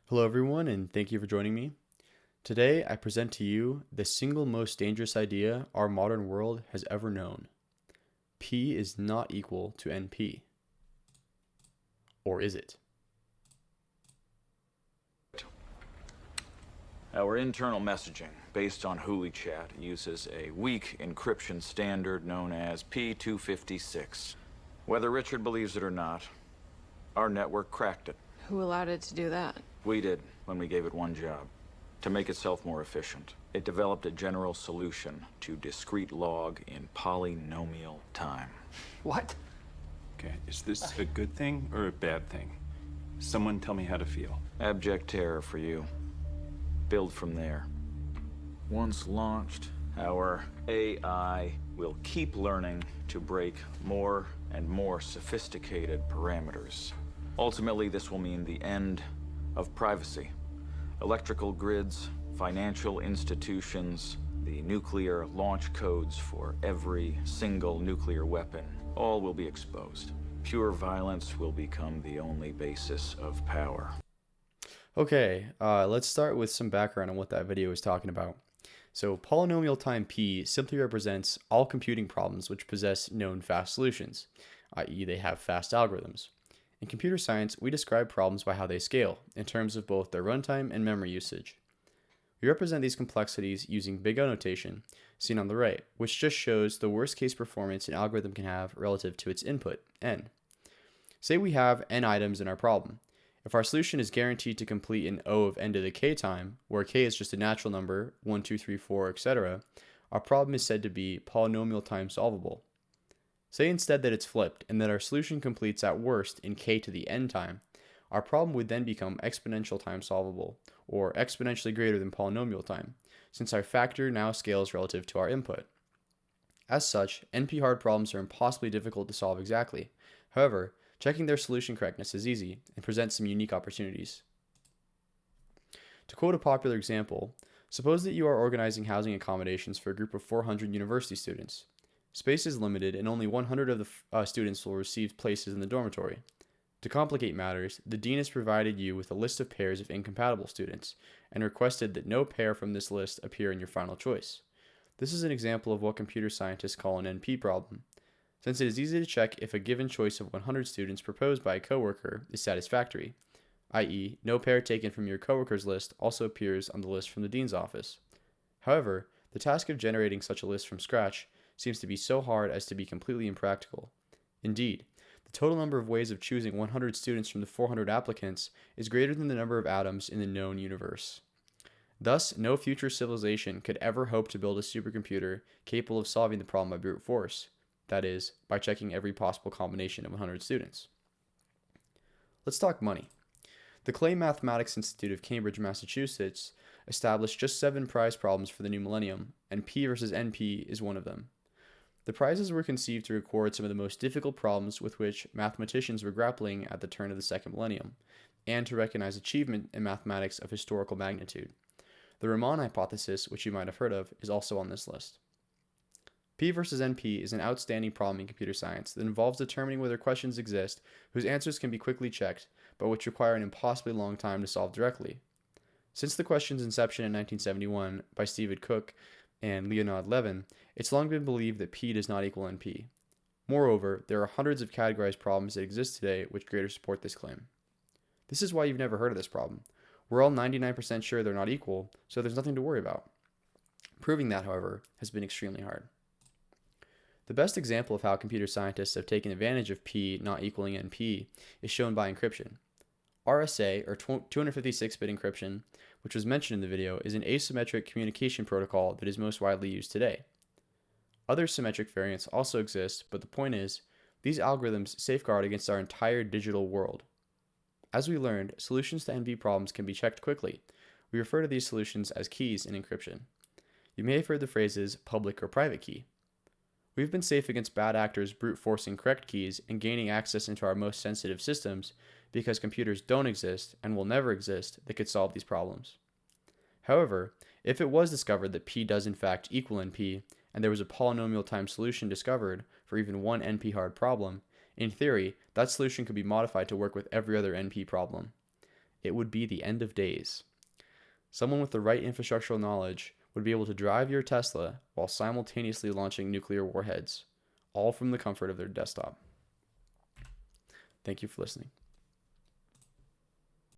Hello, everyone, and thank you for joining me. Today, I present to you the single most dangerous idea our modern world has ever known. P is not equal to NP. Or is it? Our internal messaging, based on HuliChat, uses a weak encryption standard known as P256. Whether Richard believes it or not, our network cracked it. Who allowed it to do that? We did, when we gave it one job: to make itself more efficient. It developed a general solution to discrete log in polynomial time. What? Okay, is this a good thing or a bad thing? Someone tell me how to feel. Abject terror for you. Build from there. Once launched, our AI will keep learning to break more and more sophisticated parameters. Ultimately, this will mean the end of privacy. Electrical grids, financial institutions, the nuclear launch codes for every single nuclear weapon, all will be exposed. Pure violence will become the only basis of power. Okay, let's start with some background on what that video is talking about. So, polynomial time P simply represents all computing problems which possess known fast solutions, i.e., they have fast algorithms. In computer science, we describe problems by how they scale, in terms of both their runtime and memory usage. We represent these complexities using big O notation, seen on the right, which just shows the worst case performance an algorithm can have relative to its input, n. Say we have n items in our problem. If our solution is guaranteed to complete in O of n to the k time, where k is just a natural number, 1, 2, 3, 4, etc., our problem is said to be polynomial time solvable. Say instead that it's flipped, and that our solution completes at worst in k to the n time. Our problem would then become exponential time solvable, or exponentially greater than polynomial time, since our factor now scales relative to our input. As such, NP-hard problems are impossibly difficult to solve exactly. However, checking their solution correctness is easy and presents some unique opportunities. To quote a popular example, suppose that you are organizing housing accommodations for a group of 400 university students. Space is limited and only 100 of the students will receive places in the dormitory. To complicate matters, the dean has provided you with a list of pairs of incompatible students and requested that no pair from this list appear in your final choice. This is an example of what computer scientists call an NP problem. Since it is easy to check if a given choice of 100 students proposed by a coworker is satisfactory, i.e., no pair taken from your coworker's list also appears on the list from the dean's office. However, the task of generating such a list from scratch seems to be so hard as to be completely impractical. Indeed, the total number of ways of choosing 100 students from the 400 applicants is greater than the number of atoms in the known universe. Thus, no future civilization could ever hope to build a supercomputer capable of solving the problem by brute force. That is, by checking every possible combination of 100 students. Let's talk money. The Clay Mathematics Institute of Cambridge, Massachusetts established just 7 prize problems for the new millennium, and P versus NP is one of them. The prizes were conceived to record some of the most difficult problems with which mathematicians were grappling at the turn of the second millennium, and to recognize achievement in mathematics of historical magnitude. The Riemann hypothesis, which you might have heard of, is also on this list. P versus NP is an outstanding problem in computer science that involves determining whether questions exist whose answers can be quickly checked, but which require an impossibly long time to solve directly. Since the question's inception in 1971 by Stephen Cook and Leonard Levin, it's long been believed that P does not equal NP. Moreover, there are hundreds of categorized problems that exist today which greater support this claim. This is why you've never heard of this problem. We're all 99% sure they're not equal, so there's nothing to worry about. Proving that, however, has been extremely hard. The best example of how computer scientists have taken advantage of P not equaling NP is shown by encryption. RSA, or 256-bit encryption, which was mentioned in the video, is an asymmetric communication protocol that is most widely used today. Other symmetric variants also exist, but the point is, these algorithms safeguard against our entire digital world. As we learned, solutions to NP problems can be checked quickly. We refer to these solutions as keys in encryption. You may have heard the phrases public or private key. We've been safe against bad actors brute forcing correct keys and gaining access into our most sensitive systems because computers don't exist and will never exist that could solve these problems. However, if it was discovered that P does in fact equal NP, and there was a polynomial time solution discovered for even one NP-hard problem, in theory, that solution could be modified to work with every other NP problem. it would be the end of days. Someone with the right infrastructural knowledge would be able to drive your Tesla while simultaneously launching nuclear warheads, all from the comfort of their desktop. Thank you for listening.